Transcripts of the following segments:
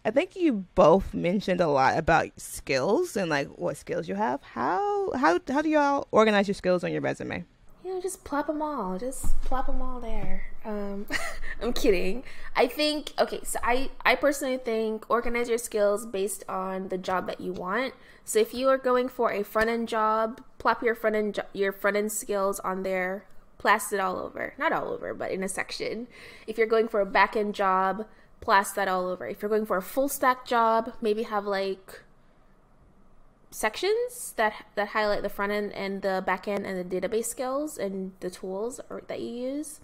I think you both mentioned a lot about skills and like what skills you have. How do y'all organize your skills on your resume? Just plop them all. Just plop them all there. I'm kidding. I think, okay, so I personally think organize your skills based on the job that you want. So if you are going for a front-end job, plop your front-end skills on there, blast it all over. Not all over, but in a section. If you're going for a back-end job, blast that all over. If you're going for a full-stack job, maybe have like sections that highlight the front end and the back end and the database skills and the tools that you use.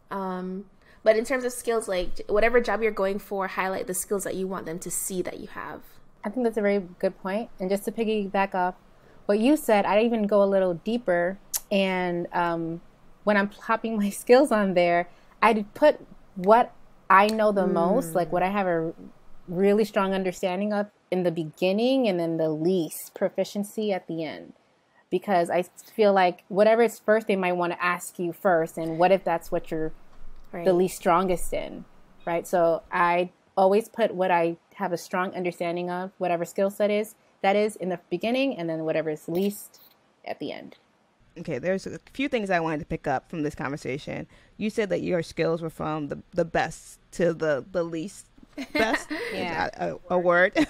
But in terms of skills, like whatever job you're going for, highlight the skills that you want them to see that you have. I think that's a very good point. And just to piggyback off what you said, I even go a little deeper. And when I'm plopping my skills on there, I'd put what I know the most, like what I have a really strong understanding of in the beginning, and then the least proficiency at the end. Because I feel like whatever is first, they might want to ask you first. And what if that's what you're the least strongest in, right? So I always put what I have a strong understanding of, whatever skill set that is in the beginning, and then whatever is least at the end. Okay, there's a few things I wanted to pick up from this conversation. You said that your skills were from the best to the least best. Yeah. A word.